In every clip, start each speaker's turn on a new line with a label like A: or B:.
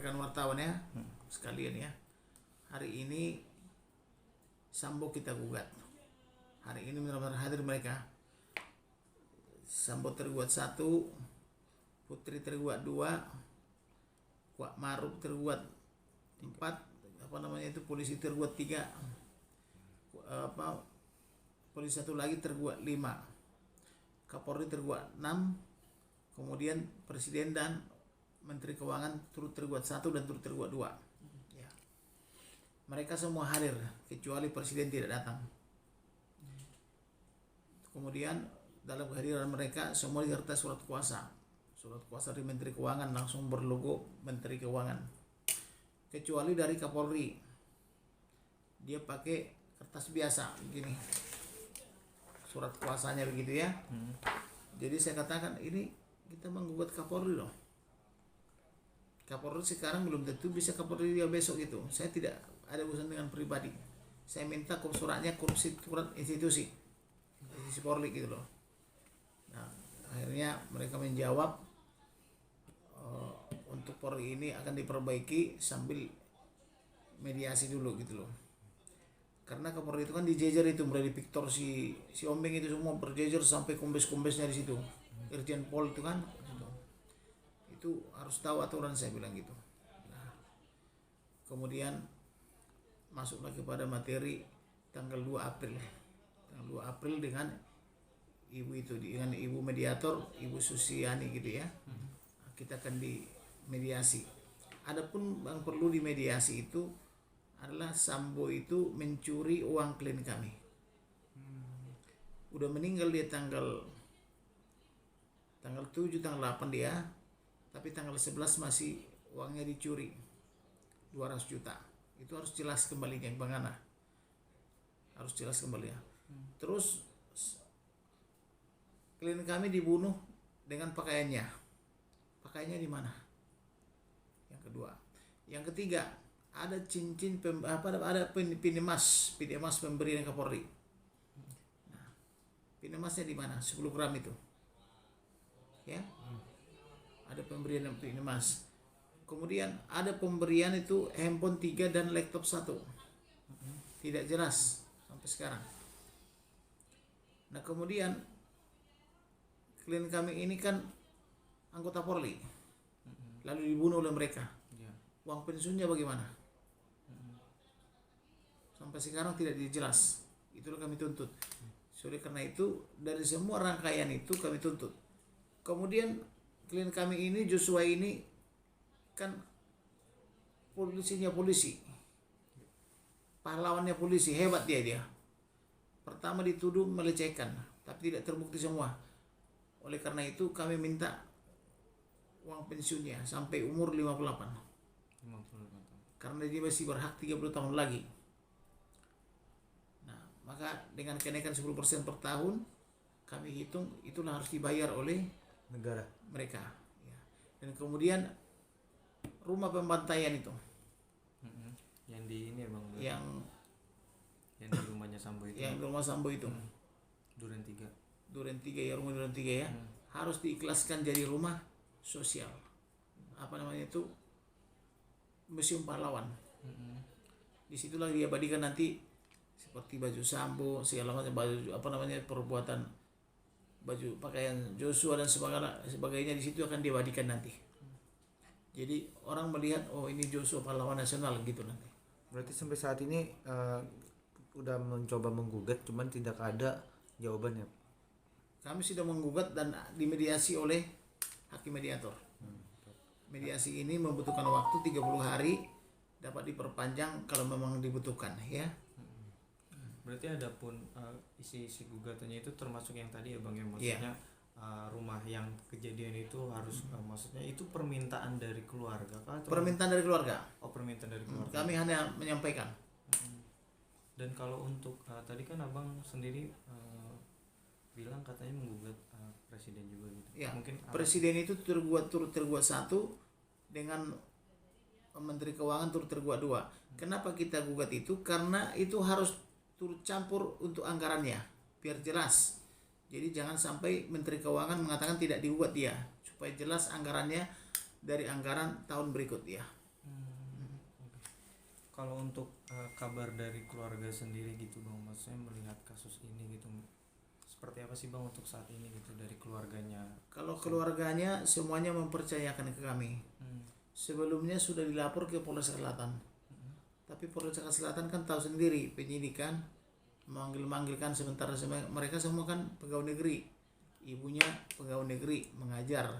A: rekan wartawan ya, sekalian ya. Hari ini Sambo kita gugat. Hari ini benar-benar hadir mereka. Sambo tergugat 1, Putri tergugat 2, Kuat Maruf tergugat 4, polisi tergugat 3, polisi 1 lagi tergugat 5, Kapolri tergugat 6, kemudian Presiden dan Menteri Keuangan turut tergugat 1 dan turut tergugat 2. Ya. Mereka semua hadir kecuali Presiden tidak datang. Kemudian dalam kehadiran mereka semua disertai surat kuasa dari Menteri Keuangan, langsung berlogo Menteri Keuangan. Kecuali dari Kapolri, dia pakai kertas biasa begini, surat kuasanya begitu ya. Jadi saya katakan ini kita menggugat Kapolri loh. Kapolri sekarang belum tentu bisa Kapolri dia besok gitu. Saya tidak ada urusan dengan pribadi. Saya minta suratnya surat institusi Polri gitu loh. Nah, akhirnya mereka menjawab untuk Polri ini akan diperbaiki sambil mediasi dulu gitu loh. Karena Kapolri itu kan dijejer itu, mulai di Victor si Ombeng itu semua berjejer sampai kombes-kombesnya di situ. Irjen Pol itu kan itu harus tahu aturan, saya bilang gitu. Nah, kemudian masuklah kepada materi tanggal 2 April. Tanggal 2 April dengan ibu itu, dengan ibu mediator, Ibu Susiani gitu ya. Kita akan dimediasi. Adapun yang perlu dimediasi itu adalah Sambo itu mencuri uang klien kami. Udah meninggal dia tanggal 7, tanggal 8 dia, tapi tanggal 11 masih uangnya dicuri 200 juta. Itu harus jelas kembali yang Bang Ana. Harus jelas kembali ya. Terus klien kami dibunuh dengan pakaiannya. Pakaiannya di mana? Yang kedua. Yang ketiga, ada cincin ada pin emas pemberian Kapolri. Nah, pin emasnya di mana? 10 gram itu. Ya. Ada pemberian pin emas. Kemudian ada pemberian itu handphone 3 dan laptop 1. Tidak jelas sampai sekarang. Nah, kemudian klien kami ini kan anggota Polri. Lalu dibunuh oleh mereka. Uang pensiunnya bagaimana? Sampai sekarang tidak dijelas. Itulah kami tuntut. Oleh karena itu dari semua rangkaian itu kami tuntut. Kemudian klien kami ini Joshua ini kan polisinya polisi. Pahlawannya polisi, hebat dia. Pertama dituduh melecehkan, tapi tidak terbukti semua. Oleh karena itu kami minta uang pensiunnya sampai umur 58. Karena dia masih berhak 30 tahun lagi. Nah, maka dengan kenaikan 10% per tahun, kami hitung itulah harus dibayar oleh
B: negara
A: mereka. Ya. Dan kemudian rumah pembantaian itu,
C: yang di ini ya Bang,
A: yang
C: di rumahnya Sambo itu.
A: Yang rumah Sambo itu.
C: Duren 3
A: ya, rumah Duren 3 ya. Harus diikhlaskan jadi rumah sosial. Itu Museum Pahlawan. Disitulah diabadikan nanti seperti baju Sambo, segala macam baju perbuatan baju pakaian Joshua dan sebagainya di situ akan diabadikan nanti. Jadi orang melihat ini Joshua pahlawan nasional gitu nanti.
B: Berarti sampai saat ini udah mencoba menggugat, cuman tidak ada jawabannya.
A: Kami sudah menggugat dan dimediasi oleh hakim mediator. Mediasi ini membutuhkan waktu 30 hari, dapat diperpanjang kalau memang dibutuhkan ya.
C: Berarti ada pun isi gugatannya itu termasuk yang tadi ya Bang, yang maksudnya rumah yang kejadian itu harus maksudnya itu permintaan dari keluarga kah?
A: Permintaan dari keluarga.
C: Permintaan dari keluarga.
A: Kami hanya menyampaikan.
C: Dan kalau untuk tadi kan Abang sendiri bilang katanya menggugat presiden juga gitu.
A: Ya,
C: mungkin
A: presiden itu turut tergugat 1, dengan Menteri Keuangan turut tergugat 2. Kenapa kita gugat itu? Karena itu harus turut campur untuk anggarannya, biar jelas. Jadi jangan sampai Menteri Keuangan mengatakan tidak digugat dia, supaya jelas anggarannya dari anggaran tahun berikut ya.
C: Oke. Kalau untuk kabar dari keluarga sendiri gitu bang, maksudnya melihat kasus ini gitu, seperti apa sih bang untuk saat ini gitu dari keluarganya?
A: Kalau keluarganya semuanya mempercayakan ke kami. Sebelumnya sudah dilapor ke Polres Selatan. Tapi Polres Selatan kan tahu sendiri penyidikan manggilkan sementara mereka semua kan pegawai negeri. Ibunya pegawai negeri mengajar.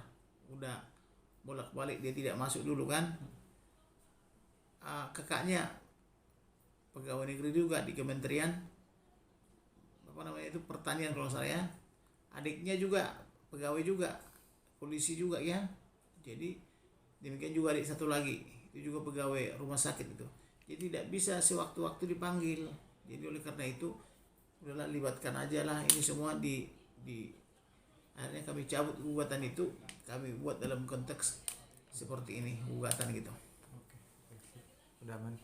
A: Udah bolak-balik dia tidak masuk dulu kan. Kakaknya pegawai negeri juga di Kementerian apa namanya itu pertanian kalau saya. Adiknya juga pegawai juga, polisi juga ya. Jadi demikian juga adik satu lagi itu juga pegawai rumah sakit itu. Jadi tidak bisa sewaktu-waktu dipanggil. Jadi oleh karena itu udahlah libatkan aja lah ini semua di akhirnya kami cabut gugatan itu, kami buat dalam konteks seperti ini gugatan gitu.
B: Udah aman.